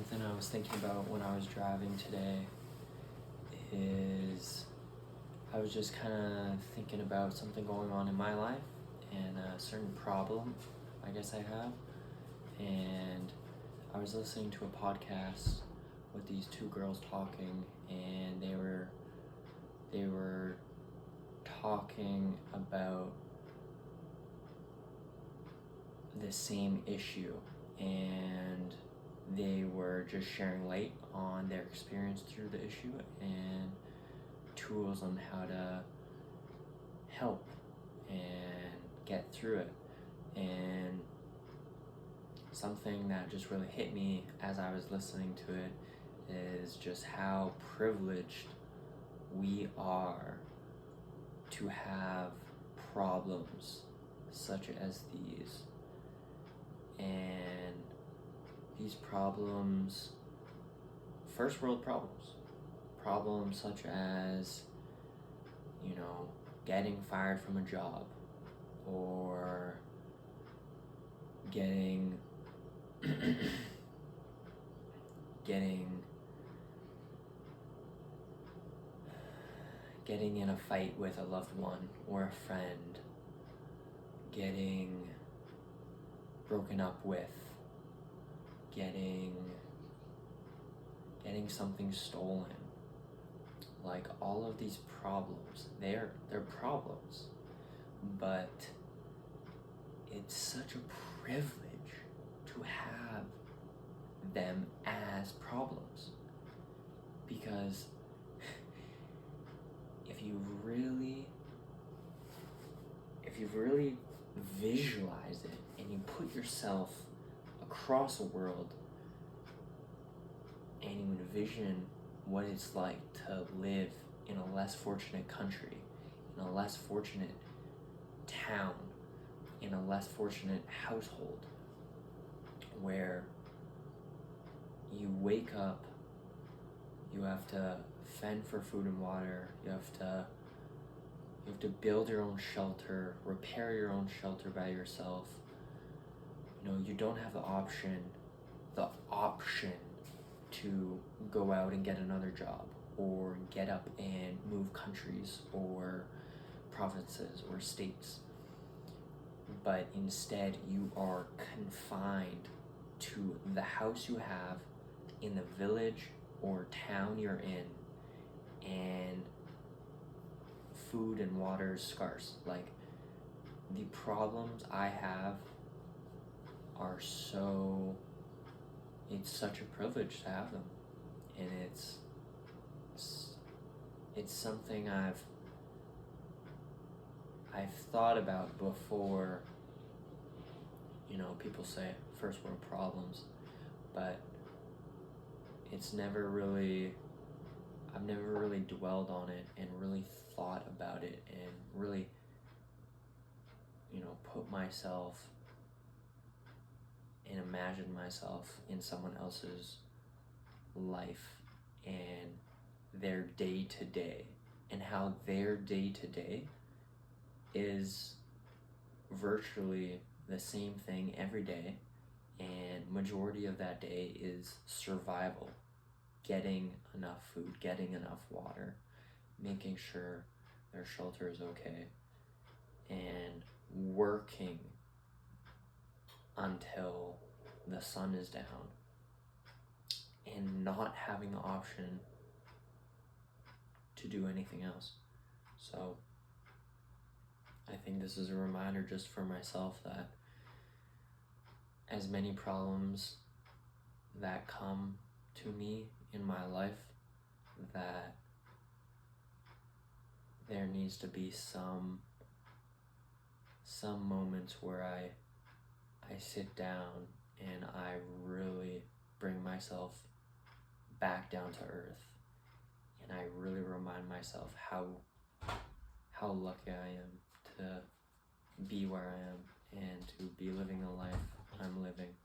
Something I was thinking about when I was driving today is I was just kind of thinking about something going on in my life and a certain problem I guess I have. And I was listening to a podcast with these two girls talking, and they were talking about the same issue, and they were just sharing light on their experience through the issue and tools on how to help and get through it. And something that just really hit me as I was listening to it is just how privileged we are to have problems such as these. And these problems, first world problems such as, getting fired from a job, or getting in a fight with a loved one or a friend, getting broken up with, getting something stolen. Like, all of these problems, they're problems, but it's such a privilege to have them as problems, because if you really visualize it and you put yourself across a world and you envision what it's like to live in a less fortunate country, in a less fortunate town, in a less fortunate household, where you wake up, you have to fend for food and water, you have to build your own shelter, repair your own shelter by yourself. You don't have the option to go out and get another job, or get up and move countries or provinces or states. But instead, you are confined to the house you have in the village or town you're in, and food and water is scarce. Like, the problems I have are it's such a privilege to have them, and it's something I've thought about before. People say first world problems, but I've never really dwelled on it and really thought about it and really, put myself and imagined myself in someone else's life and their day-to-day, and how their day-to-day is virtually the same thing every day, and majority of that day is survival, getting enough food, getting enough water, making sure their shelter is okay, and working until the sun is down, and not having the option to do anything else. So I think this is a reminder just for myself that as many problems that come to me in my life, that there needs to be some moments where I sit down and I really bring myself back down to earth, and I really remind myself how lucky I am to be where I am and to be living the life I'm living.